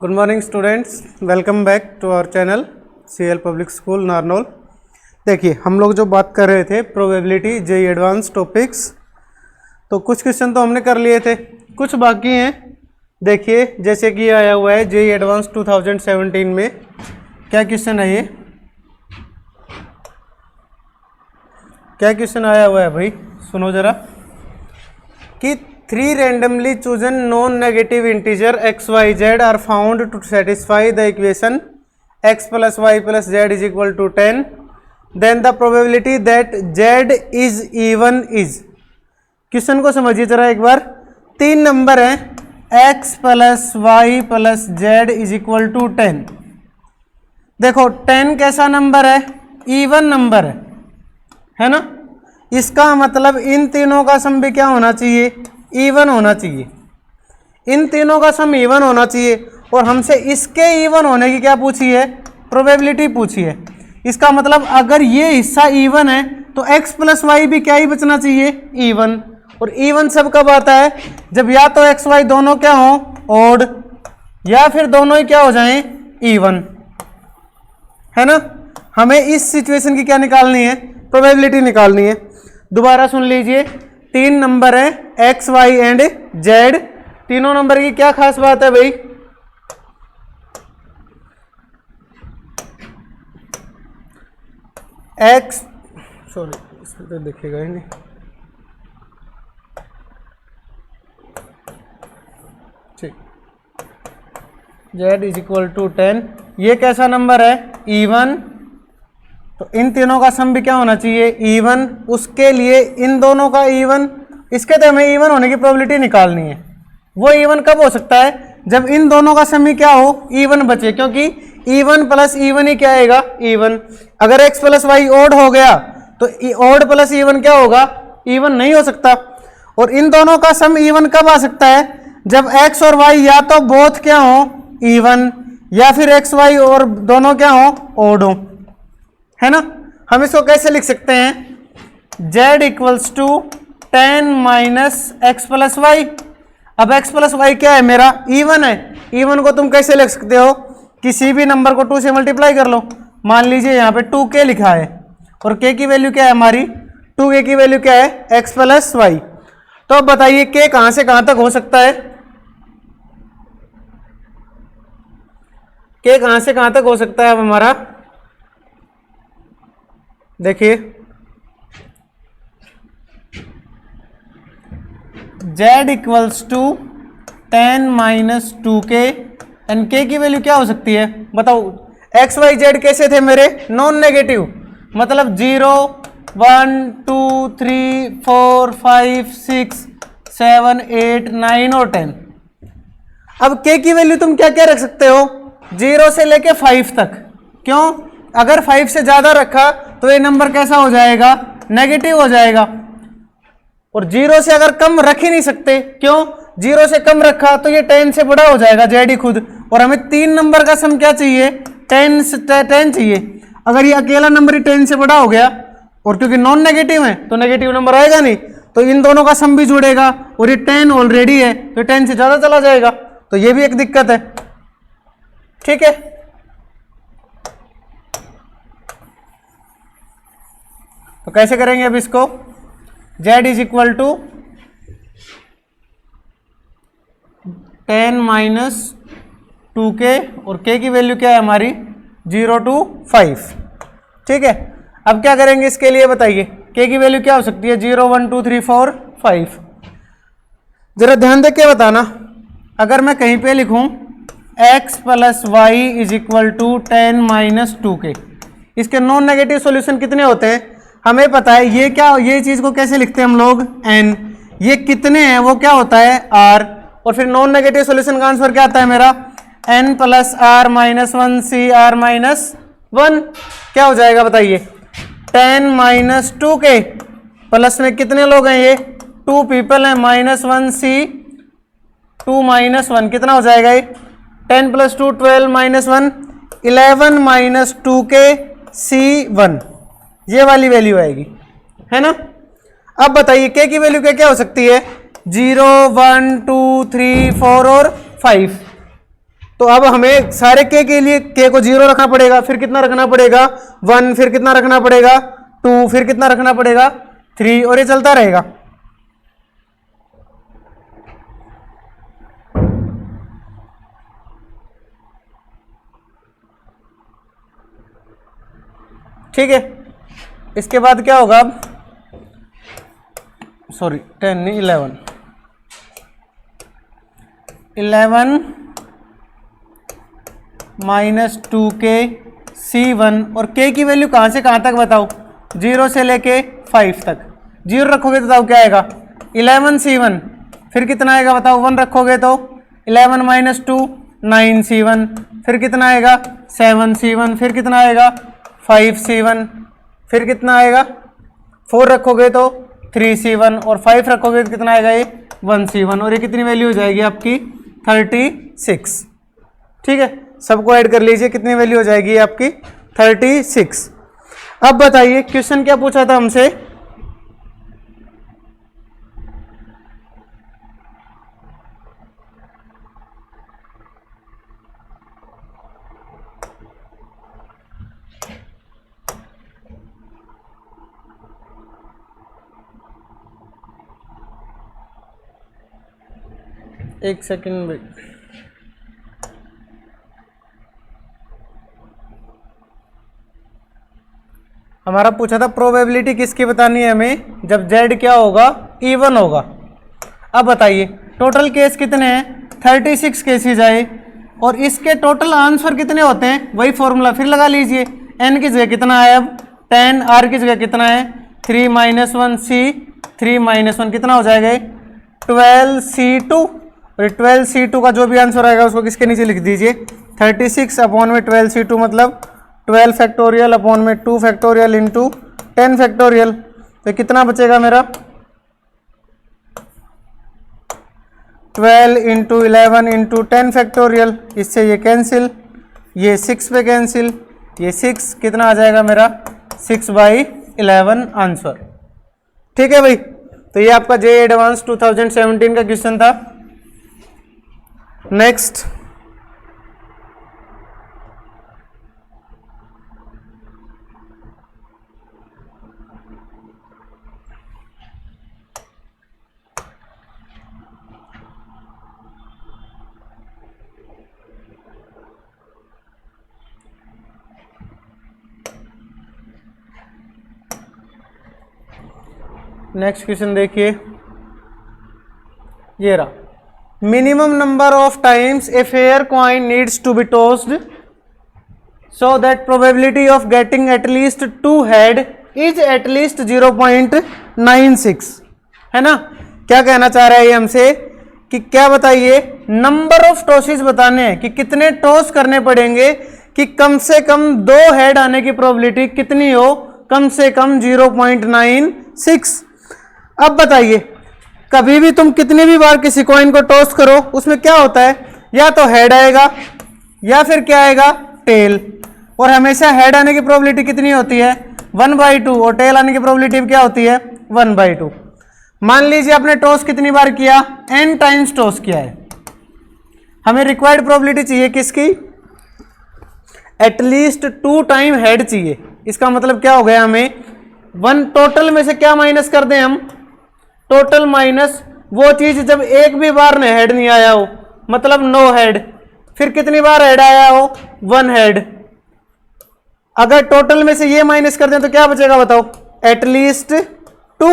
Good morning students, welcome back to our channel CL public school Narnaul. देखिए, हम लोग जो बात कर रहे थे प्रोबेबिलिटी जेई एडवांस टॉपिक्स, तो कुछ क्वेश्चन तो हमने कर लिए थे, कुछ बाकी हैं। देखिए, जैसे कि आया हुआ है जेई एडवांस 2017 में क्या क्वेश्चन है, ये क्या क्वेश्चन आया हुआ है भाई, सुनो जरा। कि 3 randomly chosen non-negative integer x, y, z are found to satisfy the equation x plus y plus z is equal to 10. Then the probability that z is even is. Question को समझिए जरा एक बार। 3 नंबर हैं x plus Y plus Z is equal to 10। देखो 10 कैसा number है, even number है ना। इसका मतलब इन तीनों का सम भी क्या होना चाहिए, इवन होना चाहिए। इन तीनों का सम इवन होना चाहिए और हमसे इसके इवन होने की क्या पूछी है, प्रोबेबिलिटी पूछी है। इसका मतलब अगर ये हिस्सा इवन है तो x प्लस वाई भी क्या ही बचना चाहिए, इवन। और इवन सब कब आता है, जब या तो x y दोनों क्या हो, ओड, या फिर दोनों ही क्या हो जाएं, इवन, है ना। हमें इस सिचुएशन की क्या निकालनी है, प्रोबेबिलिटी निकालनी है। दोबारा सुन लीजिए, 3 नंबर है x, y एंड z। तीनों नंबर की क्या खास बात है भाई, x, सॉरी इसमें तो दिखेगा ही नहीं, ठीक, z इज इक्वल टू 10। ये कैसा नंबर है, इवन। तो इन तीनों का सम भी क्या होना चाहिए, इवन। उसके लिए इन दोनों का इवन, इसके तो हमें इवन होने की प्रोबेबिलिटी निकालनी है। वो इवन कब हो सकता है, जब इन दोनों का सम ही क्या हो, इवन बचे, क्योंकि इवन प्लस इवन ही क्या आएगा, इवन। अगर x प्लस वाई ओड हो गया तो ओड प्लस इवन क्या होगा, इवन नहीं हो सकता। और इन दोनों का सम इवन कब आ सकता है, जब x और y या तो बोथ क्या हो, इवन, या फिर x y और दोनों क्या हो, ओड हो, है ना। हम इसको कैसे लिख सकते हैं, z equals to 10 minus X plus Y. अब x प्लस वाई क्या है, मेरा इवन है। इवन को तुम कैसे लिख सकते हो, किसी भी नंबर को 2 से मल्टीप्लाई कर लो। मान लीजिए यहाँ पे 2k लिखा है और k की वैल्यू क्या है हमारी, 2k की वैल्यू क्या है, x प्लस वाई। तो अब बताइए k कहां से कहां तक हो सकता है, k कहां से कहां तक हो सकता है अब हमारा। देखिए, z equals to 10 minus 2k and k की वैल्यू क्या हो सकती है, बताओ। x y z कैसे थे मेरे, नॉन नेगेटिव, मतलब 0 1 2 3 4 5 6 7 8 9 और 10। अब k की वैल्यू तुम क्या क्या रख सकते हो, 0 से लेके 5 तक। क्यों, अगर 5 से ज्यादा रखा तो ये नंबर कैसा हो जाएगा, नेगेटिव हो जाएगा। और 0 से अगर कम रख ही नहीं सकते, क्यों, 0 से कम रखा तो ये 10 से बड़ा हो जाएगा, जेड ही खुद। और हमें 3 नंबर का सम क्या चाहिए, 10 चाहिए। अगर ये अकेला नंबर ही 10 से बड़ा हो गया, और क्योंकि नॉन नेगेटिव है तो नेगेटिव नंबर आएगा नहीं, तो इन दोनों का सम भी जुड़ेगा। और ये 10 ऑलरेडी है तो 10 से ज्यादा चला जाएगा, तो ये भी एक दिक्कत है, ठीक है। तो कैसे करेंगे अब इसको, z is equal to 10 minus 2k और k की वैल्यू क्या है हमारी, 0 to 5, ठीक है। अब क्या करेंगे इसके लिए बताइए, k की वैल्यू क्या हो सकती है, 0 1 2 3 4 5। जरा ध्यान दे के बताना, अगर मैं कहीं पे लिखूं x plus Y is equal to 10 minus 2k, इसके नॉन नेगेटिव सॉल्यूशन कितने होते हैं हमें पता है। ये क्या, ये चीज को कैसे लिखते हैं हम लोग, n। ये कितने हैं वो क्या होता है, r। और फिर नॉन नेगेटिव सॉल्यूशन का आंसर क्या आता है मेरा, n plus R minus 1 C R minus 1। क्या हो जाएगा बताइए, 10 माइनस 2k, प्लस में कितने लोग हैं, ये 2 पीपल हैं, माइनस 1 सी 2 माइनस 1, कितना हो जाएगा ये, 10 प्लस 2 12 माइनस 1 11 माइनस 2k सी 1, ये वाली वैल्यू आएगी, है ना। अब बताइए k की वैल्यू क्या क्या हो सकती है, 0 1 2 3 4 और 5, तो अब हमें सारे के लिए के को 0 रखना पड़ेगा, फिर कितना रखना पड़ेगा 1, फिर कितना रखना पड़ेगा 2, फिर कितना रखना पड़ेगा 3, और ये चलता रहेगा। ठीक है, इसके बाद क्या होगा अब, सॉरी 10 नहीं 11 माइनस 2k C1, और k की वैल्यू कहाँ से कहाँ तक बताओ, 0 से लेके 5 तक। 0 रखोगे तो बताओ क्या आएगा 11 C1, फिर कितना आएगा बताओ 1 रखोगे तो 11 माइनस 2 9 C1, फिर कितना आएगा 7 C1, फिर कितना आएगा 5 C1, फिर कितना आएगा 4 रखोगे तो 3 C1, और 5 रखोगे तो कितना आएगा ये 1 C1, और ये कितनी वैल्यू हो जाएगी आपकी 36। ठीक है, सबको ऐड कर लीजिए, कितनी वैल्यू हो जाएगी आपकी 36। अब बताइए क्वेश्चन क्या पूछा था हमसे, एक सेकंड वेट। हमारा पूछा था प्रोबेबिलिटी किसकी बतानी है हमें, जब z क्या होगा इवन होगा। अब बताइए टोटल केस कितने हैं, 36 केसेज आए, और इसके टोटल आंसर कितने होते हैं, वही फॉर्मूला फिर लगा लीजिए। n की जगह कितना है अब 10, r की जगह कितना है 3 माइनस 1 c, 3 माइनस 1 कितना हो जाएगा 12c2, और 12c2 का जो भी आंसर आएगा उसको किसके नीचे लिख दीजिए 36 अपॉन में 12c2 मतलब 12 फैक्टोरियल अपॉन में 2 फैक्टोरियल इंटू 10 फैक्टोरियल, तो कितना बचेगा मेरा 12 इंटू 11 इंटू 10 फैक्टोरियल, इससे ये कैंसिल, ये 6 पे कैंसिल, ये 6 कितना आ जाएगा मेरा 6/11 आंसर। ठीक है भाई, तो ये आपका जे एडवांस 2017 का क्वेश्चन था। नेक्स्ट क्वेश्चन देखिए, ये रहा, minimum number of times a fair coin needs to be tossed so that probability of getting at least 2 head is at least 0.96, है ना। क्या कहना चाह रहा है ये हमसे कि क्या बताइए नंबर ऑफ टॉसेस बताने हैं कि कितने टॉस करने पड़ेंगे कि कम से कम 2 हेड आने की प्रोबेबिलिटी कितनी हो, कम से कम 0.96। अब बताइए कभी भी तुम कितनी भी बार किसी कॉइन को टॉस करो उसमें क्या होता है, या तो हेड आएगा या फिर क्या आएगा टेल, और हमेशा हेड आने की प्रोबेबिलिटी कितनी होती है 1/2, और टेल आने की प्रोबेबिलिटी क्या होती है 1/2। मान लीजिए आपने टॉस कितनी बार किया, n टाइम्स टॉस किया है, हमें रिक्वायर्ड प्रोबेबिलिटी चाहिए किसकी, एटलीस्ट 2 टाइम हेड चाहिए। इसका मतलब क्या हो गया, हमें 1 टोटल में से क्या माइनस कर दें हम, टोटल माइनस वो चीज जब एक भी बार ने हेड नहीं आया हो, मतलब नो हेड, फिर कितनी बार हेड आया हो 1 हेड। अगर टोटल में से ये माइनस कर दें तो क्या बचेगा बताओ, एटलीस्ट 2,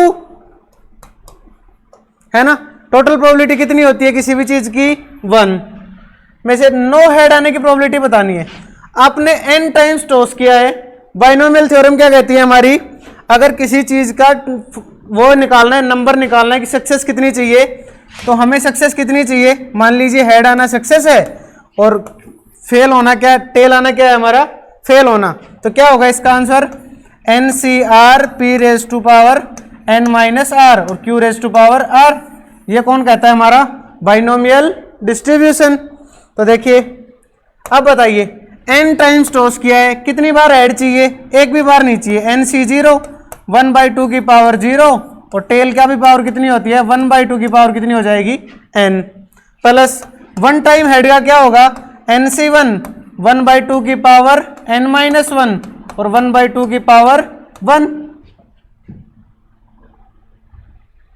है ना। टोटल प्रोबेबिलिटी कितनी होती है किसी भी चीज की 1 में से नो हेड आने की प्रोबेबिलिटी बतानी है। आपने n टाइम्स टॉस किया है, बाइनोमियल थ्योरम क्या कहती है हमारी, अगर किसी चीज का वो निकालना है, नंबर निकालना है कि सक्सेस कितनी चाहिए, तो हमें सक्सेस कितनी चाहिए, मान लीजिए हेड आना सक्सेस है और फेल होना क्या है, टेल आना क्या है हमारा फेल होना, तो क्या होगा इसका answer NCR P raise to power n minus R और Q raise to power r। ये कौन कहता है हमारा बाइनोमियल डिस्ट्रीब्यूशन। तो देखिए अब बताइए n टाइम्स टॉस किया है, कितनी बार ऐड चाहिए, एक भी बार नहीं चाहिए, NC0 1/2 की पावर 0, और टेल का भी पावर कितनी होती है 1/2 की पावर कितनी हो जाएगी n, प्लस 1 टाइम हेड का क्या होगा NC1 1/2 की पावर n-1 और 1/2 की पावर 1।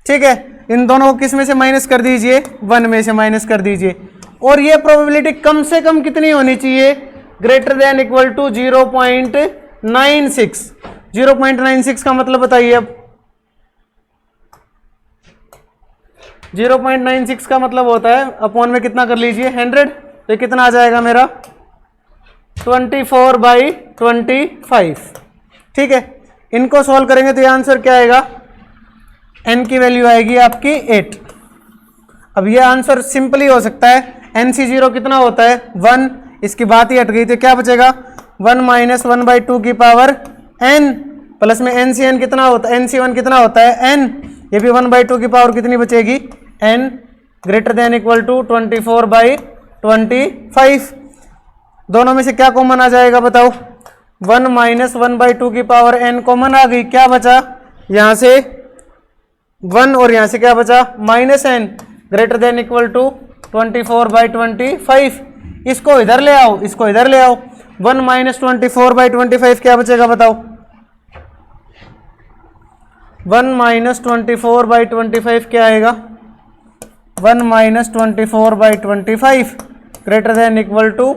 ठीक है, इन दोनों को किस में से माइनस कर दीजिए, 1 में से माइनस कर दीजिए। और ये प्रोबेबिलिटी कम से कम कितनी होनी चाहिए, ग्रेटर देन इक्वल टू 0.96। 0.96 का मतलब बताइए अब। 0.96 का मतलब होता है अपॉन में कितना कर लीजिए 100, तो कितना आ जाएगा मेरा 24/25। ठीक है, इनको सॉल्व करेंगे तो ये आंसर क्या आएगा, n की वैल्यू आएगी आपकी 8। अब ये आंसर सिंपली हो सकता है, NC0 कितना होता है 1, इसकी बात ही हट गई, तो क्या बचेगा 1 - 1/2 की पावर n प्लस में NCn कितना होता है, NC1 कितना होता है n, ये भी 1/2 की पावर कितनी बचेगी n, greater than equal to 24/25। दोनों में से क्या कॉमन आ जाएगा बताओ, 1 - 1/2 की पावर n कॉमन आ गई, क्या बचा यहां से 1 और यहां से क्या बचा -n, greater than equal to 24/25। इसको इधर ले आओ, इसको इधर ले आओ, 1 - 24/25 क्या बचेगा बताओ, 1 - 24/25 क्या आएगा, 1 - 24/25 greater than equal to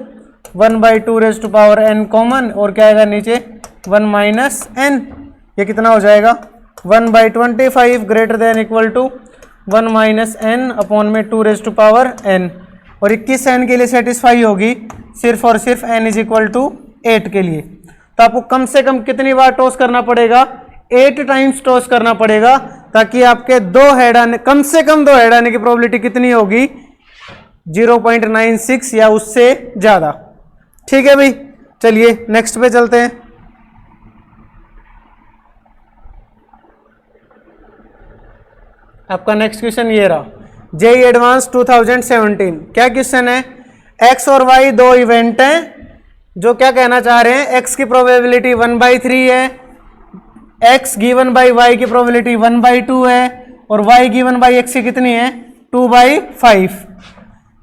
1/2 raise to power n common, और क्या आएगा नीचे 1 - n, ये कितना हो जाएगा 1/25 greater than equal to 1 - n upon में 2 रेज़ टू पावर n। और 21 n के लिए सेटिस्फाई होगी सिर्फ और सिर्फ n इज इक्वल टू 8 के लिए। तो आपको कम से कम कितनी बार टॉस करना पड़ेगा, 8 टाइम्स टॉस करना पड़ेगा, ताकि आपके 2 हेड आने, कम से कम 2 हेड आने की प्रोबेबिलिटी कितनी होगी 0.96 या उससे ज्यादा। ठीक है भाई, चलिए नेक्स्ट पे चलते हैं। आपका नेक्स्ट क्वेश्चन ये रहा, जेईई एडवांस 2017। क्या क्वेश्चन है, एक्स और वाई दो इवेंट हैं जो क्या कहना चाह रहे हैं, एक्स की प्रोबेबिलिटी 1/3 है, एक्स गिवन बाई वाई की प्रोबेबिलिटी 1/2 है, और वाई गिवन बाई एक्स की कितनी है 2/5।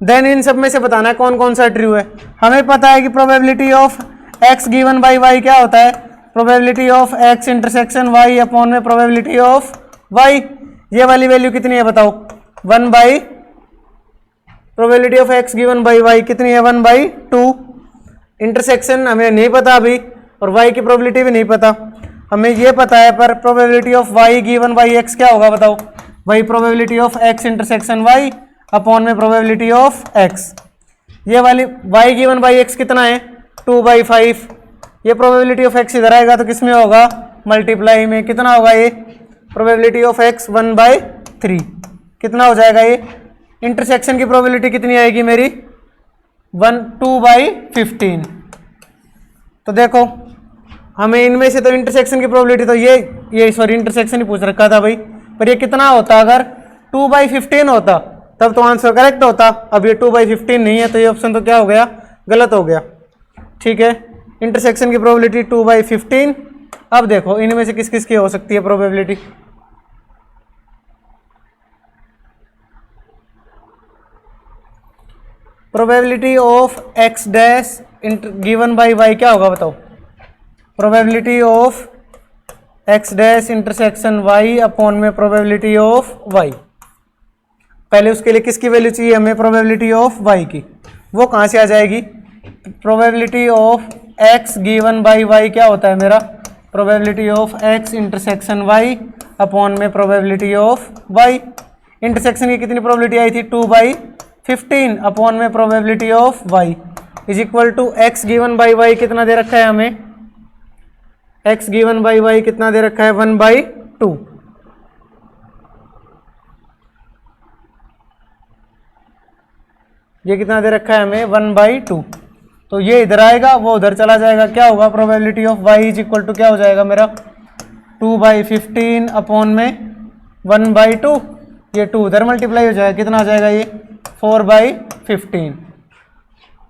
देन इन सब में से बताना है कौन कौन सा ट्रू है। हमें पता है कि probability of X given by Y क्या होता है, probability of X intersection Y upon में प्रोबेबिलिटी ऑफ वाई। ये वाली वैल्यू कितनी है बताओ, 1/, probability of X given by Y कितनी है 1/2। इंटरसेक्शन हमें नहीं पता अभी, और वाई की प्रोबेबिलिटी भी नहीं पता, हमें ये पता है, पर probability of Y given by X क्या होगा बताओ, वही probability of X intersection Y upon में प्रोबेबिलिटी ऑफ एक्स। ये वाली वाई गिवन बाई एक्स कितना है 2/5, ये प्रोबेबिलिटी ऑफ एक्स इधर आएगा तो किस में होगा मल्टीप्लाई में, कितना होगा ये प्रोबेबिलिटी ऑफ एक्स 1/3, कितना हो जाएगा ये, इंटरसेक्शन की प्रोबेबिलिटी कितनी आएगी मेरी 2/15। तो देखो हमें इनमें से तो इंटरसेक्शन की प्रोबेबिलिटी तो ये सॉरी इंटरसेक्शन ही पूछ रखा था भाई, पर ये कितना होता, अगर 2/15 होता तब तो आंसर करेक्ट होता। अब ये 2/15 नहीं है, तो ये ऑप्शन तो क्या हो गया, गलत हो गया। ठीक है, इंटरसेक्शन की प्रोबेबिलिटी 2/15। अब देखो इनमें से किस किस की हो सकती है probability, probability of X dash given by Y क्या होगा बताओ, probability of X dash intersection Y upon में प्रोबेबिलिटी ऑफ वाई। पहले उसके लिए किसकी वैल्यू चाहिए हमें, प्रोबेबिलिटी ऑफ वाई की, वो कहाँ से आ जाएगी, probability of X given by Y क्या होता है मेरा, probability of X intersection Y upon में प्रोबेबिलिटी ऑफ वाई। इंटरसेक्शन की कितनी प्रोबेबिलिटी आई थी 2/15 अपॉन में probability of Y is equal to X given by Y कितना दे रखा है हमें, एक्स गिवन बाई वाई कितना दे रखा है 1/2। ये कितना दे रखा है हमें 1/2, तो ये इधर आएगा वो उधर चला जाएगा, क्या होगा probability of y is equal to क्या हो जाएगा मेरा 2/15 अपॉन में 1/2, ये 2 उधर मल्टीप्लाई हो जाएगा, कितना आ जाएगा ये 4/15।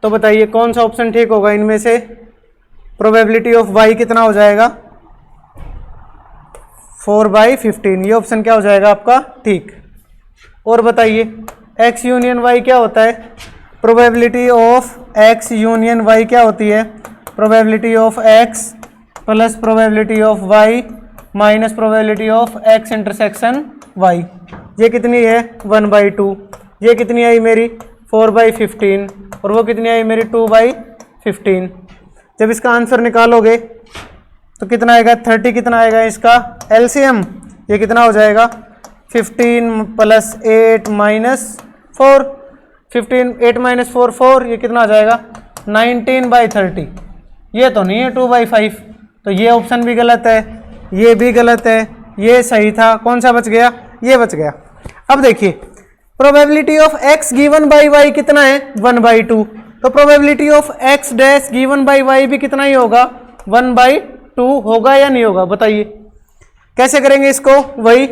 तो बताइए कौन सा ऑप्शन ठीक होगा इनमें से, प्रोबेबिलिटी ऑफ y कितना हो जाएगा 4/15, ये ऑप्शन क्या हो जाएगा आपका ठीक। और बताइए x यूनियन y क्या होता है, probability of X union Y क्या होती है? Probability of X plus probability of Y minus probability of X intersection Y. ये कितनी है? 1/2। ये कितनी आई मेरी? 4/15 और वो कितनी आई मेरी? 2/15। जब इसका आंसर निकालोगे तो कितना आएगा? 30 कितना आएगा इसका एलसीएम? ये कितना हो जाएगा? 15 + 8 - 4। 15 8 - 4 4। ये कितना आ जाएगा? 19/30। ये तो नहीं है 2/5। तो ये ऑप्शन भी गलत है, ये भी गलत है, ये सही था। कौन सा बच गया? ये बच गया। अब देखिए probability of x given by y कितना है? 1/2। तो probability of x dash given by y भी कितना ही होगा? 1/2 होगा या नहीं होगा? बताइए कैसे करेंगे इसको? वही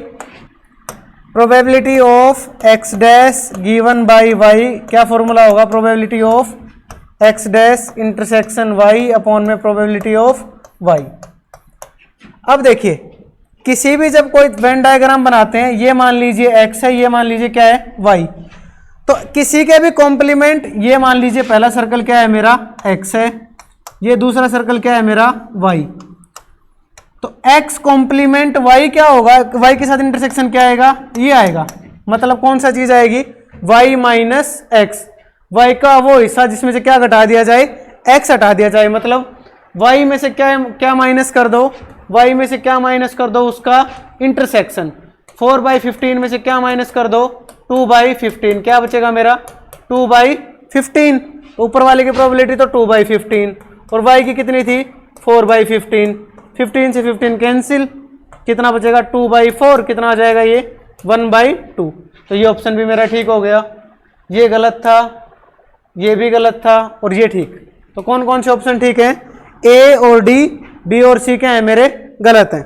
probability of x dash given by y, क्या फॉर्मूला होगा? Probability of x dash intersection y upon में प्रोबेबिलिटी ऑफ y। अब देखिए किसी भी जब कोई वेन डायग्राम बनाते हैं, ये मान लीजिए x है, ये मान लीजिए क्या है? y। तो किसी के भी कॉम्प्लीमेंट, ये मान लीजिए पहला सर्कल क्या है मेरा? x है, ये दूसरा सर्कल क्या है मेरा? y। तो x कॉम्प्लीमेंट y क्या होगा? y के साथ इंटरसेक्शन क्या आएगा? ये आएगा। मतलब कौन सा चीज आएगी? y minus x. y का वो हिस्सा जिसमें से क्या घटा दिया जाए? x हटा दिया जाए। मतलब y में से क्या माइनस कर दो? y में से क्या माइनस कर दो? उसका इंटरसेक्शन। 4/15 में से क्या माइनस कर दो? 2/15। क्या बचेगा मेरा? 2/15। ऊपर वाले की प्रोबेबिलिटी तो 2/15 और y की कितनी थी? 4/15। 15 से 15 कैंसिल, कितना बचेगा? 2/4। कितना आ जाएगा ये? 1/2। तो ये ऑप्शन भी मेरा ठीक हो गया। ये गलत था, ये भी गलत था और ये ठीक। तो कौन कौन से ऑप्शन ठीक है? ए और डी, बी और सी क्या है मेरे? गलत हैं।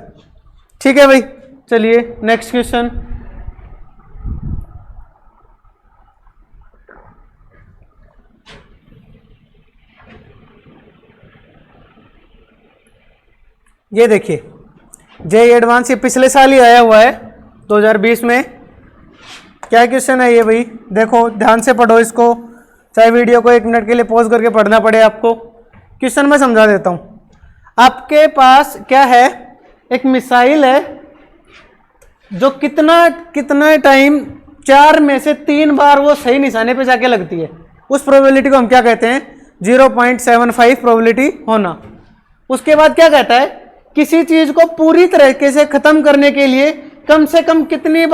ठीक है भाई, चलिए नेक्स्ट क्वेश्चन। ये देखिए जेईई एडवांस, ये पिछले साल ही आया हुआ है 2020 में। क्या क्वेश्चन है ये भाई? देखो ध्यान से पढ़ो इसको, चाहे वीडियो को 1 मिनट के लिए पॉज करके पढ़ना पड़े आपको। क्वेश्चन मैं समझा देता हूं। आपके पास क्या है? एक मिसाइल है जो कितना टाइम 4 में से 3 बार वो सही निशाने पे जाके लगती है। उस प्रोबेबिलिटी को हम क्या कहते हैं? 0.75 प्रोबेबिलिटी होना। उसके बाद क्या कहता है? किसी चीज को पूरी तरीके से खत्म करने के लिए कम से कम कितनी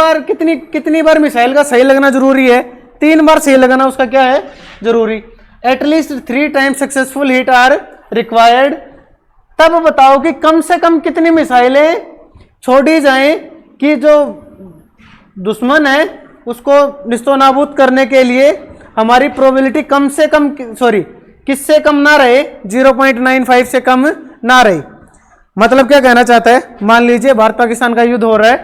बार मिसाइल का सही लगना जरूरी है? 3 बार सही लगाना उसका क्या है? जरूरी। At least 3 times successful hit are required. तब बताओ कि कम से कम कितनी मिसाइलें छोड़ी जाएं कि जो दुश्मन है उसको निस्तो नाबूद करने के लिए हमारी प्रोबेबिलिटी कम से कम, सॉरी किससे कम ना रहे? 0.95 से कम ना रहे। मतलब क्या कहना चाहता है? मान लीजिए भारत पाकिस्तान का युद्ध हो रहा है,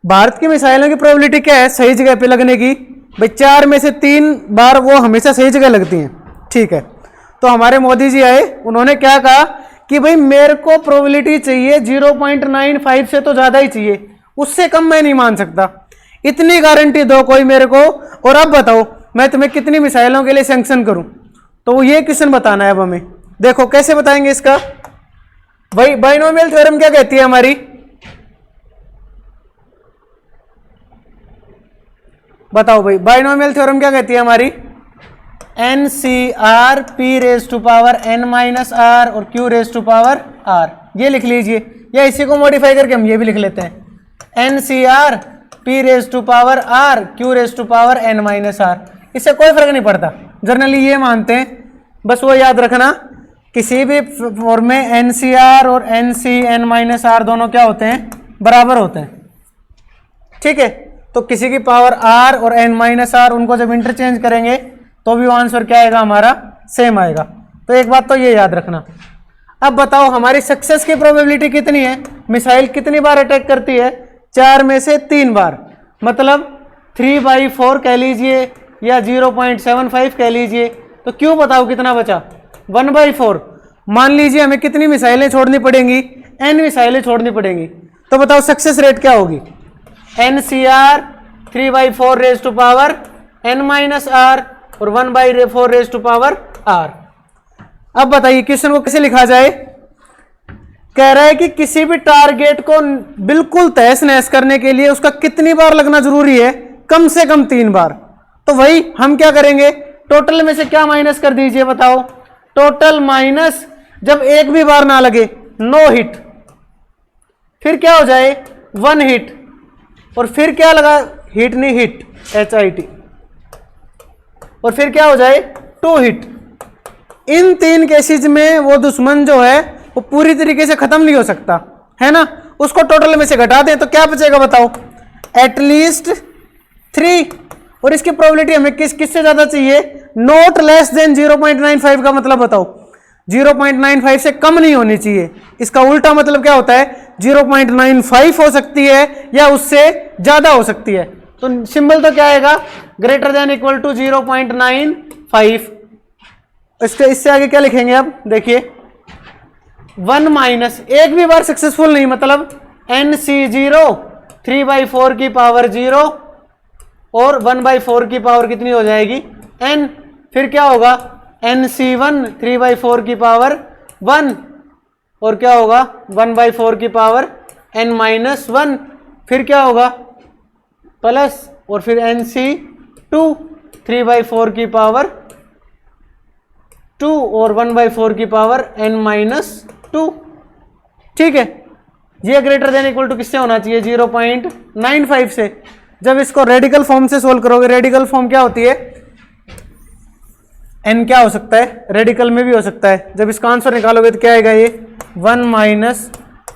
भारत की मिसाइलों की प्रोबेबिलिटी क्या है सही जगह पे लगने की? भाई 4 में से 3 बार वो हमेशा सही जगह लगती हैं। ठीक है, तो हमारे मोदी जी आए, उन्होंने क्या कहा कि भाई मेरे को प्रोबेबिलिटी चाहिए 0.95 से तो ज्यादा ही चाहिए, उससे कम मैं नहीं मान सकता। इतनी गारंटी दो कोई मेरे को, और अब बताओ मैं तुम्हें कितनी मिसाइलों के लिए सैंक्शन करूं। तो ये क्वेश्चन बताना है अब हमें। देखो कैसे बताएंगे इसका? भाई बाइनोमियल थ्योरम क्या कहती है हमारी? बताओ भाई, बाइनोमियल थ्योरम क्या कहती है हमारी? NCR P⁻n−r और Q⁻r। ये लिख लीजिए, या इसी को मॉडिफाई करके हम ये भी लिख लेते हैं, NCR P⁻r Q⁻n−r। इससे कोई फर्क नहीं पड़ता, जनरली ये मानते हैं। बस वो याद रखना, किसी भी फॉर्म में NCR और NCn−r दोनों क्या होते हैं? बराबर होते हैं। ठीक है, तो किसी की पावर r और n-r उनको जब इंटरचेंज करेंगे तो भी आंसर क्या आएगा हमारा? सेम आएगा। तो एक बात तो ये याद रखना। अब बताओ हमारी सक्सेस की प्रोबेबिलिटी कितनी है? मिसाइल कितनी बार अटैक करती है? 4 में से 3 बार, मतलब 3/4 कह लीजिए या 0.75 कह लीजिए। तो क्यों बताओ कितना बचा? 1/4। मान लीजिए हमें कितनी मिसाइलें छोड़नी पड़ेंगी? n मिसाइलें छोड़नी पड़ेंगी। तो बताओ सक्सेस रेट क्या होगी? NCR 3/4 n-r और 1/4 रेज टू पावर r। अब बताइए क्वेश्चन को कैसे लिखा जाए। कह रहा है कि किसी भी टारगेट को बिल्कुल तहस नहस करने के लिए उसका कितनी बार लगना जरूरी है, कम से कम 3 बार। तो वही हम क्या करेंगे, टोटल में से क्या माइनस कर दीजिए बताओ, टोटल माइनस जब एक भी बार ना लगे, नो हिट, फिर क्या हो जाए 1 हिट, और फिर क्या लगा, हिट नहीं हिट, HIT, और फिर क्या हो जाए 2 हिट। इन 3 केसेज में वो दुश्मन जो है वो पूरी तरीके से खत्म नहीं हो सकता है ना, उसको टोटल में से घटा दें तो क्या बचेगा बताओ, एटलीस्ट 3। और इसकी प्रोबेबिलिटी हमें किससे ज्यादा चाहिए, नॉट लेस देन 0.95 का मतलब बताओ, 0.95 से कम नहीं होनी चाहिए। इसका उल्टा मतलब क्या होता है, 0.95 हो सकती है या उससे ज्यादा हो सकती है। तो सिंबल तो क्या आएगा, ग्रेटर देन इक्वल टू 0.95। इससे आगे क्या लिखेंगे, अब देखिए 1 माइनस, एक भी बार सक्सेसफुल नहीं मतलब NC0 3/4 की पावर 0 और 1/4 की पावर कितनी हो जाएगी n, फिर क्या होगा NC1 3/4 की पावर 1 और क्या होगा 1/4 की पावर n-1, फिर क्या होगा प्लस, और फिर NC2 3/4 की पावर 2 और 1/4 की पावर n-2। ठीक है, ये ग्रेटर देन इक्वल टू किससे होना चाहिए, 0.95 से। जब इसको रेडिकल फॉर्म से सोल्व करोगे, रेडिकल फॉर्म क्या होती है, n क्या हो सकता है, रेडिकल में भी हो सकता है। जब इसका आंसर निकालोगे तो क्या आएगा, ये 1 माइनस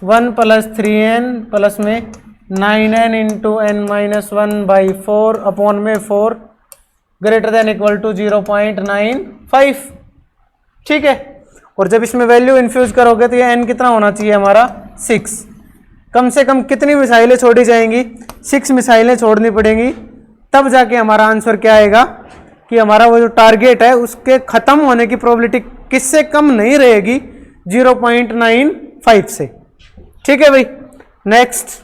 1 प्लस 3n प्लस में 9n इंटू n-1/4 अपॉन में 4 ग्रेटर देन इक्वल टू 0.95। ठीक है, और जब इसमें वैल्यू इन्फ्यूज करोगे तो ये n कितना होना चाहिए हमारा 6। कम से कम कितनी मिसाइलें छोड़ी जाएंगी, 6 मिसाइलें छोड़नी पड़ेंगी, तब जाके हमारा आंसर क्या आएगा कि हमारा वो जो टारगेट है उसके खत्म होने की प्रोबेबिलिटी किससे कम नहीं रहेगी, 0.95 से। ठीक है भाई, नेक्स्ट।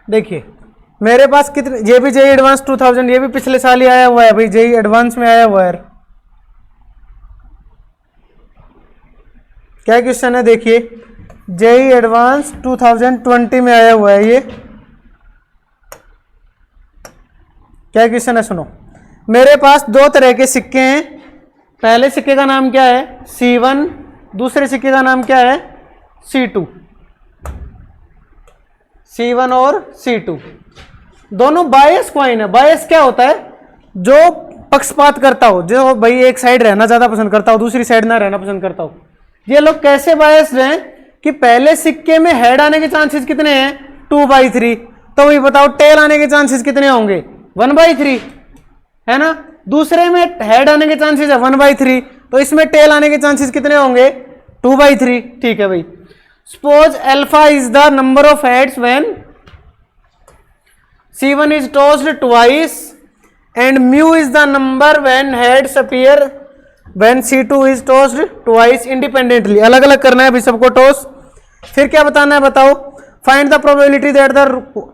देखिए मेरे पास कितने, ये भी जेई एडवांस 2000, ये भी पिछले साल ही आया हुआ है भाई, जेई एडवांस में आया हुआ है। क्या क्वेश्चन है, देखिए जेई एडवांस 2020 में आया हुआ है ये। क्या क्वेश्चन है, सुनो। मेरे पास 2 तरह के सिक्के हैं, पहले सिक्के का नाम क्या है C1, दूसरे सिक्के का नाम क्या है C2। C1 और C2 दोनों बायस कॉइन है। बायस क्या होता है, जो पक्षपात करता हो, जो भाई एक साइड रहना ज्यादा पसंद करता हो, दूसरी साइड ना रहना पसंद करता हो। ये लोग कैसे बायस हैं कि पहले सिक्के में हेड आने के चांसेस कितने हैं 2/3, तो वही बताओ टेल आने के चांसेस कितने होंगे 1/3, है ना। दूसरे में हेड आने के चांसेस है 1/3, तो इसमें टेल आने के चांसेस कितने होंगे 2/3। ठीक है भाई, suppose alpha is the number of heads when C1 is tossed twice and mu is the number when heads appear when C2 is tossed twice independently। अलग अलग करना है अभी सबको टॉस। फिर क्या बताना है बताओ, find the probability that the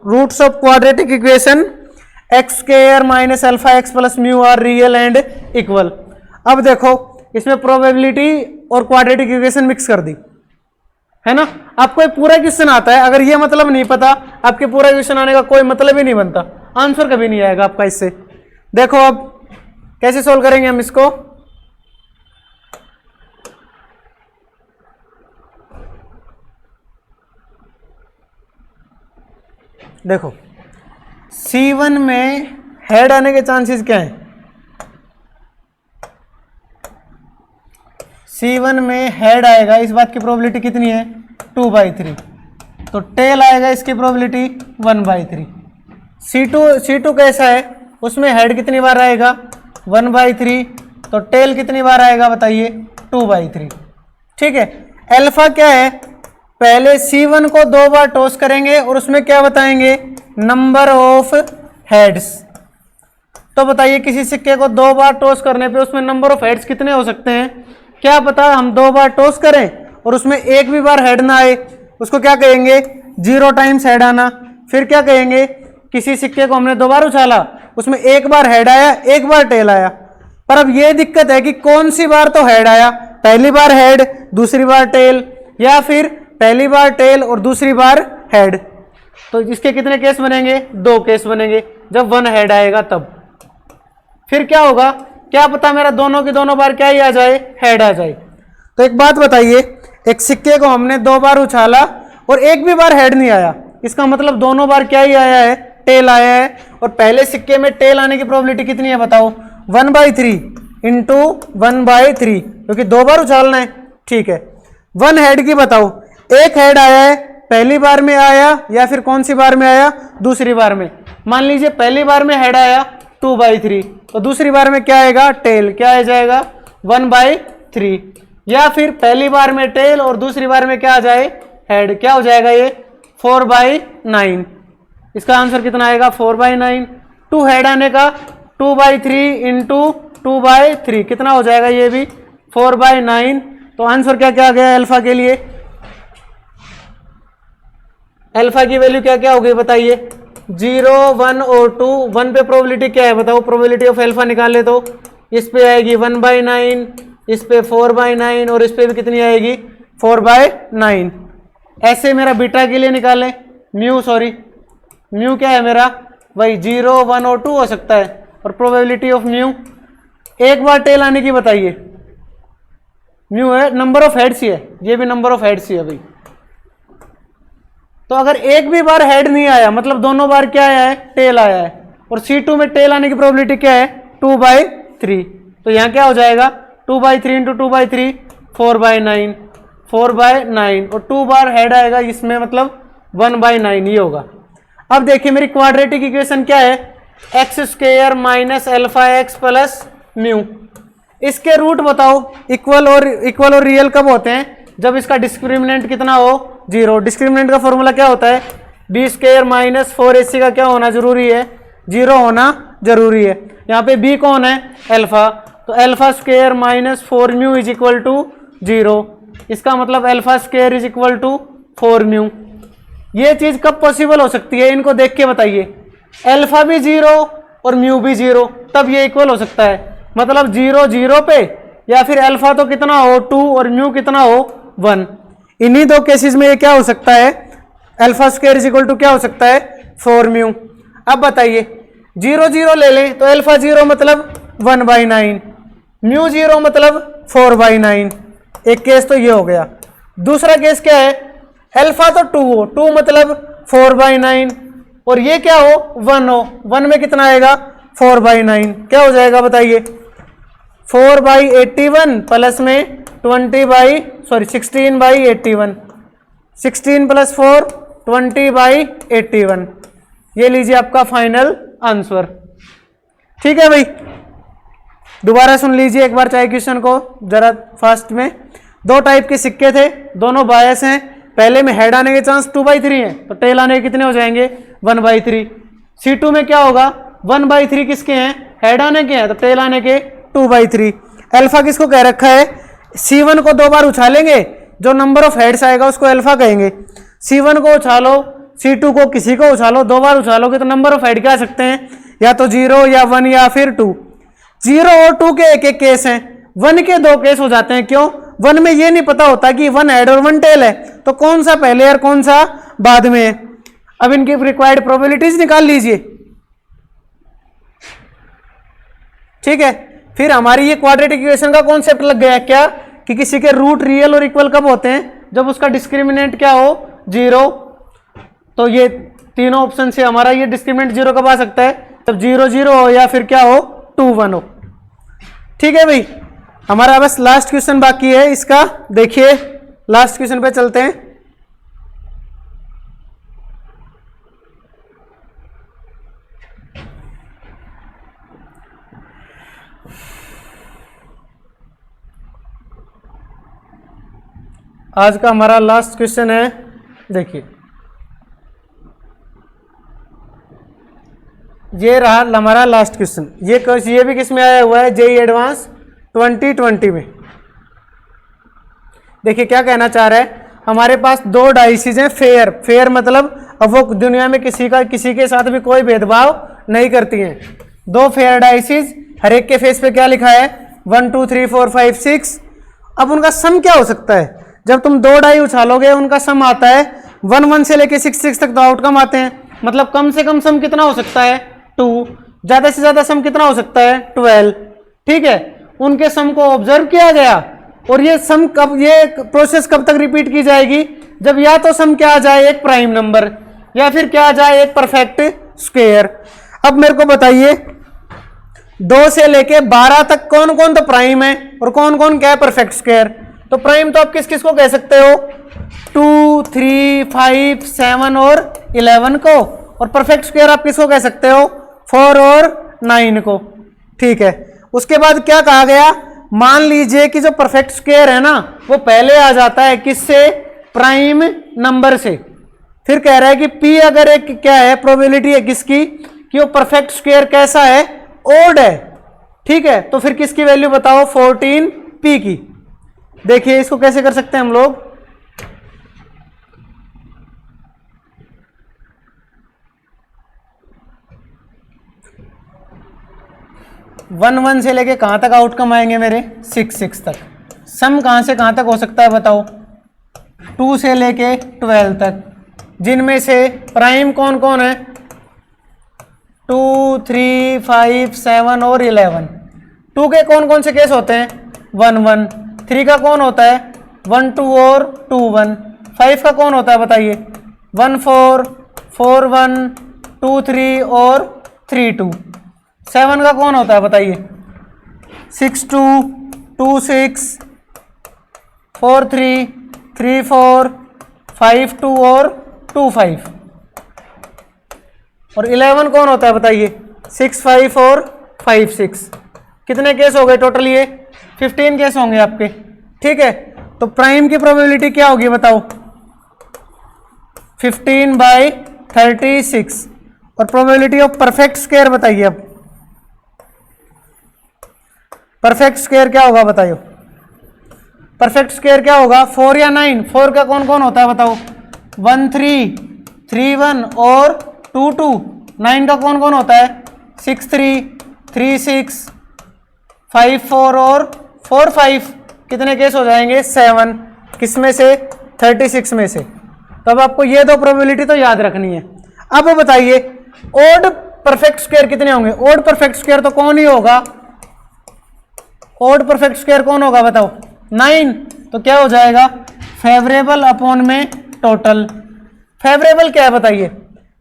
roots of quadratic equation x square minus alpha x plus mu are real and equal। अब देखो इसमें प्रोबेबिलिटी और क्वाड्रेटिक इक्वेशन मिक्स कर दी है ना। आपको एक पूरा क्वेश्चन आता है, अगर ये मतलब नहीं पता आपके पूरा क्वेश्चन आने का कोई मतलब ही नहीं बनता, आंसर कभी नहीं आएगा आपका इससे। देखो अब कैसे सोल्व करेंगे हम इसको, देखो C1 में हेड आने के चांसेस क्या हैं, C1 में हेड आएगा, इस बात की प्रोबेबिलिटी कितनी है 2/3, तो टेल आएगा इसकी प्रोबेबिलिटी 1/3। C2 कैसा है उसमें हेड कितनी बार आएगा 1/3, तो टेल कितनी बार आएगा बताइए 2/3। ठीक है, अल्फा क्या है, पहले C1 को 2 बार टॉस करेंगे और उसमें क्या बताएंगे नंबर ऑफ हेड्स। तो बताइए किसी सिक्के को 2 बार टॉस करने पे उसमें नंबर ऑफ हेड्स कितने हो सकते हैं, क्या पता हम 2 बार टॉस करें और उसमें एक भी बार हेड ना आए, उसको क्या कहेंगे 0 टाइम्स हेड आना। फिर क्या कहेंगे, किसी सिक्के को हमने 2 बार उछाला, उसमें एक बार हेड आया एक बार टेल आया, पर अब ये दिक्कत है कि कौन सी बार तो हेड आया, पहली बार हेड दूसरी बार टेल, या फिर पहली बार टेल और दूसरी बार हेड। तो इसके कितने केस बनेंगे, 2 केस बनेंगे, जब 1 हेड आएगा तब। फिर क्या होगा, क्या पता मेरा दोनों की दोनों बार क्या ही आ जाए, हेड आ जाए। तो एक बात बताइए, एक सिक्के को हमने 2 बार उछाला और एक भी बार हेड नहीं आया, इसका मतलब दोनों बार क्या ही आया है, टेल आया है। और पहले सिक्के में टेल आने की प्रोबेबिलिटी कितनी है बताओ, 1/3 इंटू 1/3, क्योंकि 2 बार उछालना है। ठीक है, 1 हेड की बताओ, एक हेड आया है पहली बार में आया या फिर कौन सी बार में आया, दूसरी बार में। मान लीजिए पहली बार में हेड आया 2/3, तो दूसरी बार में क्या आएगा, टेल, क्या आ जाएगा 1/3, या फिर पहली बार में टेल और दूसरी बार में क्या आ जाए, हेड, क्या हो जाएगा ये 4/9। इसका आंसर कितना आएगा 4/9। 2 हेड आने का 2/3 इंटू 2/3 कितना हो जाएगा, ये भी 4/9। तो आंसर क्या क्या आ गया अल्फा के लिए, अल्फा की वैल्यू क्या क्या हो गई बताइए, 0, 1 और 2। 1 पे प्रोबेबिलिटी क्या है बताओ, प्रोबेबिलिटी ऑफ अल्फा निकाल ले तो इस पे आएगी 1/9, इस पे 4/9 और इस पे भी कितनी आएगी 4/9। ऐसे मेरा बीटा के लिए निकालें, म्यू क्या है मेरा, वही 0, 1 और 2 हो सकता है। और प्रोबेबिलिटी ऑफ म्यू, एक बार टेल आने की बताइए, म्यू है नंबर ऑफ हेड्स ही है, ये भी नंबर ऑफ हेड्स ही है भाई। तो अगर एक भी बार हेड नहीं आया मतलब दोनों बार क्या आया है, टेल आया है, और C2 में टेल आने की प्रोबेबिलिटी क्या है 2/3, तो यहाँ क्या हो जाएगा 2/3 इंटू 2/3 4/9, 4/9 और 2 बार हेड आएगा इसमें मतलब 1/9 ये होगा। अब देखिए मेरी क्वाड्रेटिक इक्वेशन क्या है, x² minus alpha x plus mu. इसके रूट बताओ, इक्वल और रियल कब होते हैं, जब इसका डिस्क्रिमिनेंट कितना हो 0। डिस्क्रिमिनेंट का फॉर्मूला क्या होता है, b² माइनस 4ac का क्या होना जरूरी है, 0 होना जरूरी है। यहाँ पे b कौन है, अल्फा, तो α² minus 4 mu is equal to 0। इसका मतलब α² इज इक्वल टू 4 म्यू। ये चीज कब पॉसिबल हो सकती है, इनको देख के बताइए, अल्फा भी 0 और म्यू भी 0, तब ये इक्वल हो सकता है। मतलब 0, 0 पे, या फिर अल्फा तो कितना हो 2 और म्यू कितना हो 1। इन्हीं 2 केसेस में ये क्या हो सकता है, α² इज इक्वल टू क्या हो सकता है 4 म्यू। अब बताइए 0, 0 ले लें तो अल्फा 0 मतलब 1/9, म्यू 0 मतलब 4/9। एक केस तो ये हो गया। दूसरा केस क्या है, अल्फा तो 2 हो, 2 मतलब 4/9 और ये क्या हो 1 हो, 1 में कितना आएगा 4/9, क्या हो जाएगा बताइए 4/81 प्लस में 16/81, 16 प्लस 4 20/81। ये लीजिए आपका फाइनल आंसर। ठीक है भाई, दोबारा सुन लीजिए एक बार चाहे क्वेश्चन को जरा फास्ट में। 2 टाइप के सिक्के थे, दोनों बायस हैं। पहले में हेड आने के चांस 2/3 हैं, तो टेल आने के कितने हो जाएंगे 1/3। C2 में क्या होगा 1/3 किसके हैं, हेड आने के हैं, तो टेल आने के 2/3। अल्फा किसको कह रखा है, C1 को 2 बार उछालेंगे, जो नंबर ऑफ हेड्स आएगा उसको अल्फा कहेंगे। C1 को उछालो, C2 को किसी को उछालो, 2 बार उछालोगे तो नंबर ऑफ हेड क्या आ सकते हैं, या तो 0 या 1 या फिर 2। 0 और 2 के एक एक केस हैं, 1 के 2 केस हो जाते हैं। क्यों, 1 में ये नहीं पता होता कि 1 हेड और 1 टेल है, तो कौन सा पहले और कौन सा बाद में है। अब इनकी रिक्वायर्ड प्रोबेबिलिटीज निकाल लीजिए। ठीक है, फिर हमारी ये क्वाड्रेटिक इक्वेशन का कॉन्सेप्ट लग गया क्या, कि किसी के रूट रियल और इक्वल कब होते हैं, जब उसका डिस्क्रिमिनेंट क्या हो 0। तो ये तीनों ऑप्शन से हमारा ये डिस्क्रिमिनेंट 0 कब आ सकता है, तब 0, 0 हो या फिर क्या हो 2, 1 हो। ठीक है भाई, हमारा बस लास्ट क्वेश्चन बाकी है इसका, देखिए लास्ट क्वेश्चन पे चलते हैं। आज का हमारा लास्ट क्वेश्चन है, देखिए ये रहा हमारा लास्ट क्वेश्चन। ये भी किस में आया हुआ है, जेईई एडवांस 2020 में। देखिए क्या कहना चाह रहा है, हमारे पास दो डाइसिस हैं फेयर। फेयर मतलब अब वो दुनिया में किसी के साथ भी कोई भेदभाव नहीं करती हैं। दो फेयर डाइसिस, हर एक के फेस पे क्या लिखा है, 1 2 3 4 5 6। अब उनका सम क्या हो सकता है, जब तुम दो डाई उछालोगे उनका सम आता है 1 1 से लेके 6 6 तक, तो आउटकम आते हैं। मतलब कम से कम सम कितना हो सकता है, 2। ज्यादा से ज्यादा सम कितना हो सकता है, 12। ठीक है, उनके सम को ऑब्जर्व किया गया। और ये सम कब, ये प्रोसेस कब तक रिपीट की जाएगी, जब या तो सम क्या आ जाए एक प्राइम नंबर, या फिर क्या आ जाए एक परफेक्ट स्क्वायर। अब मेरे को बताइए 2 से लेके 12 तक कौन कौन तो प्राइम है और कौन कौन क्या है परफेक्ट स्क्वायर। तो प्राइम तो आप किस किस को कह सकते हो, 2 3 5 7 और 11 को। और परफेक्ट स्क्वायर आप किसको कह सकते हो, 4 और 9 को। ठीक है, उसके बाद क्या कहा गया, मान लीजिए कि जो परफेक्ट स्क्वायर है ना वो पहले आ जाता है किससे, प्राइम नंबर से। फिर कह रहा है कि P अगर एक क्या है, प्रोबेबिलिटी है किसकी, कि वो परफेक्ट स्क्वायर कैसा है, ओड है। ठीक है, तो फिर किसकी वैल्यू बताओ, 14P की। देखिए इसको कैसे कर सकते हैं हम लोग, 1 1 से लेके कहां तक आउटकम आएंगे मेरे, 6 6 तक। सम कहां से कहां तक हो सकता है बताओ, 2 से लेके 12 तक, जिनमें से प्राइम कौन कौन है, 2 3 5 7 और 11। 2 के कौन कौन से केस होते हैं, 1 1। 3 का कौन होता है, 1 2 और 2 1। 5 का कौन होता है बताइए, 1 4 4 1 2 3 और 3 2। 7 का कौन होता है बताइए, 6 2 2 6 4 3 3 4 5 2 और 2 5। और 11 कौन होता है बताइए, 6 5 और 5 6। कितने केस हो गए टोटल, ये 15 केस होंगे आपके। ठीक है, तो प्राइम की प्रोबेबिलिटी क्या होगी बताओ, 15/36। और प्रोबेबिलिटी ऑफ परफेक्ट स्क्वायर बताइए। अब परफेक्ट स्क्वायर क्या होगा बताइए, परफेक्ट स्क्वायर क्या होगा, 4 या 9। 4 का कौन कौन होता है बताओ, 1 3 3 1 और 2 2। 9 का कौन कौन होता है, 6 3 3 6 5 4 और 4 5। कितने केस हो जाएंगे, 7। किस में से, 36 में से। तो अब आपको ये दो प्रोबेबिलिटी तो याद रखनी है। अब बताइए ओड परफेक्ट स्क्वायर कितने होंगे, ओड परफेक्ट स्क्वायर तो कौन ही होगा, ओड परफेक्ट स्क्वायर कौन होगा बताओ, 9। तो क्या हो जाएगा, फेवरेबल अपॉन में टोटल। फेवरेबल क्या है बताइए,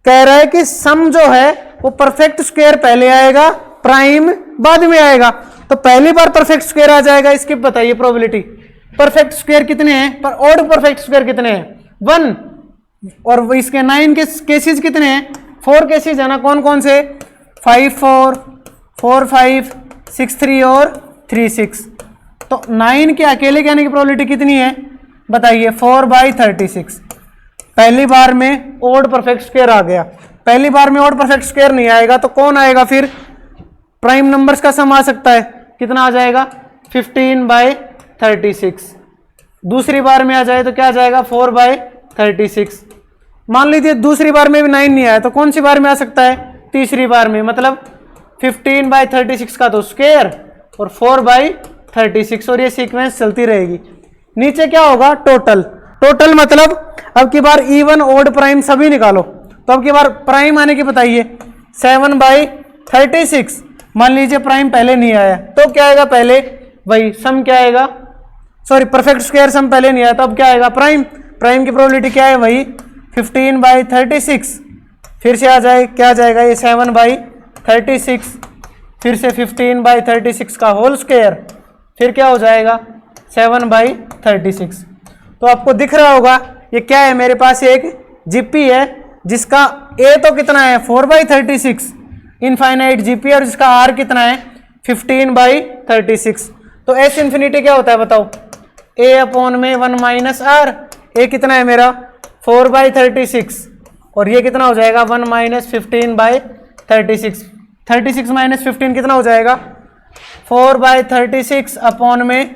कह रहा है कि सम जो है वो परफेक्ट स्क्वायर पहले आएगा, प्राइम बाद में आएगा। तो पहली बार परफेक्ट स्क्वायर आ जाएगा, इसकी बताइए प्रोबेबिलिटी। परफेक्ट स्क्वायर कितने हैं, पर ओड परफेक्ट स्क्वायर कितने हैं, 1। और इसके 9 के केसेस कितने हैं, 4 केसेस है ना, कौन कौन से, 5 4 4 5 6 3 और 3 6। तो 9 के अकेले के आने की प्रोबेबिलिटी कितनी है बताइए, 4/36। पहली बार में ओड परफेक्ट स्क्वायर आ गया। पहली बार में ओड परफेक्ट स्क्वायर नहीं आएगा तो कौन आएगा, फिर प्राइम नंबर्स का सम आ सकता है। कितना आ जाएगा, 15/36। दूसरी बार में आ जाए तो क्या आ जाएगा, 4/36। मान लीजिए दूसरी बार में भी 9 नहीं आया तो कौन सी बार में आ सकता है, तीसरी बार में। मतलब 15/36 का तो स्क्वायर और 4/36, और ये सीक्वेंस चलती रहेगी। नीचे क्या होगा, टोटल। टोटल मतलब अब की बार इवन ओड प्राइम सभी निकालो। तो अब की बार प्राइम आने की बताइए, 7/36। मान लीजिए प्राइम पहले नहीं आया तो क्या आएगा, पहले वही सम क्या आएगा, सॉरी परफेक्ट स्क्वायर सम पहले नहीं आया तो अब क्या आएगा, प्राइम। प्राइम की प्रोबेबिलिटी क्या है, वही 15/36। फिर से आ जाए, क्या आ जाएगा ये, 7/36। फिर से 15/36 का होल स्क्वायर, फिर क्या हो जाएगा, 7/36। तो आपको दिख रहा होगा ये क्या है, मेरे पास एक जीपी है जिसका ए तो कितना है, 4/36 इनफाइनाइट जीपी, और जिसका आर कितना है, 15/36। तो एस इन्फिनिटी क्या होता है बताओ, ए अपॉन में 1 माइनस आर। ए कितना है मेरा 4/36 और ये कितना हो जाएगा 1 माइनस 15/36। 36 माइनस 15 कितना हो जाएगा 4/36 अपॉन में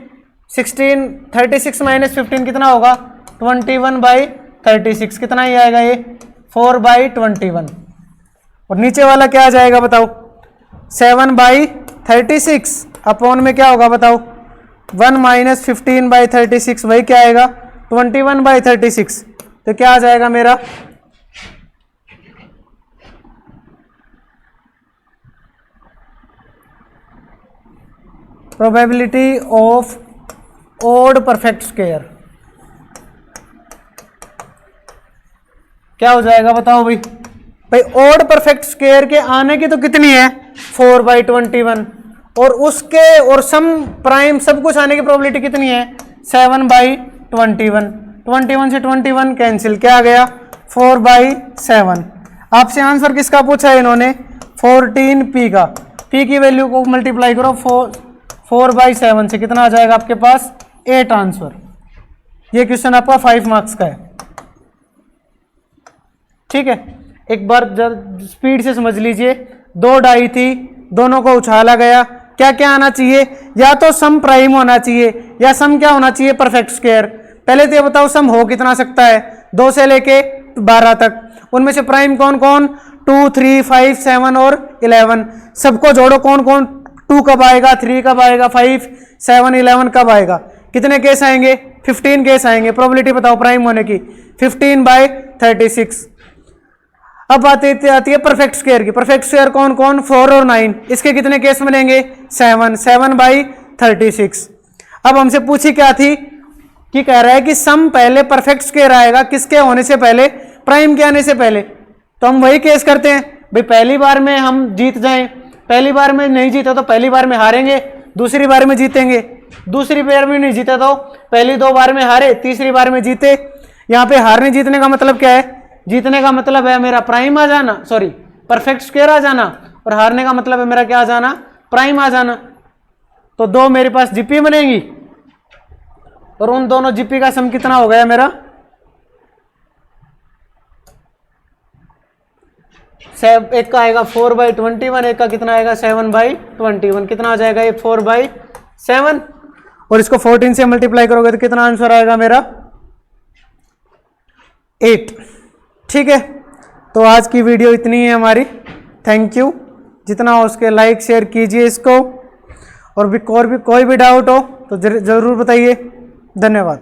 16। 36 माइनस 15 कितना होगा 21/36। कितना ही आएगा ये 4/21। और नीचे वाला क्या आ जाएगा बताओ 7/36 अपॉन में क्या होगा बताओ 1 माइनस 15/36 वही क्या आएगा 21/36। तो क्या आ जाएगा मेरा probability of odd perfect square क्या हो जाएगा बताओ भाई। भाई ओड परफेक्ट स्क्वायर के आने की तो कितनी है 4/21 और उसके और सम प्राइम सब कुछ आने की प्रोबेबिलिटी कितनी है 7/21। 21 से 21 कैंसिल, क्या आ गया 4/7। आपसे आंसर किसका पूछा है इन्होंने 14p का। p की वैल्यू को मल्टीप्लाई करो 4/7 से, कितना आ जाएगा आपके पास 8 आंसर। ये क्वेश्चन आपका 5 मार्क्स का है। ठीक है, एक बार स्पीड से समझ लीजिए। 2 डाई थी, दोनों को उछाला गया, क्या क्या आना चाहिए, या तो सम प्राइम होना चाहिए या सम क्या होना चाहिए परफेक्ट स्क्वायर। पहले तो ये बताओ सम हो कितना सकता है 2 से लेके 12 तक, उनमें से प्राइम कौन कौन 2, 3, 5, 7 और 11। सबको जोड़ो कौन कौन 2 कब आएगा, 3 कब आएगा, 5, 7, 11 कब आएगा। कितने केस आएंगे 15 केस आएंगे। प्रोबेबिलिटी बताओ प्राइम होने की 15/36। अब आती है परफेक्ट स्क्वायर की। परफेक्ट स्क्वायर कौन कौन 4 और 9, इसके कितने केस बनेंगे 7/36। अब हमसे पूछी क्या थी कि कह रहा है कि सम पहले परफेक्ट स्क्वायर आएगा किसके होने से पहले, प्राइम के आने से पहले। तो हम वही केस करते हैं भाई, पहली बार में हम जीत जाएं, पहली बार में नहीं जीते तो पहली बार में हारेंगे, दूसरी बार में जीतेंगे, दूसरी बार में नहीं जीते तो पहली 2 बार में हारे, तीसरी बार में जीते। यहाँ पे हारने जीतने का मतलब क्या है, जीतने का मतलब है मेरा प्राइम आ जाना, सॉरी परफेक्ट स्क्वायर आ जाना, और हारने का मतलब है मेरा क्या आ जाना प्राइम आ जाना। तो 2 मेरे पास जीपी बनेंगी और उन दोनों जीपी का सम कितना हो गया मेरा एक का आएगा 4/21, एक का कितना आएगा 7/21। कितना आ जाएगा ये 4/7 और इसको 14 से मल्टीप्लाई करोगे तो कितना आंसर आएगा मेरा 8। ठीक है, तो आज की वीडियो इतनी है हमारी। Thank you. जितना हो उसके लाइक शेयर कीजिए इसको, और भी कोई भी डाउट हो तो जरूर बताइए। धन्यवाद।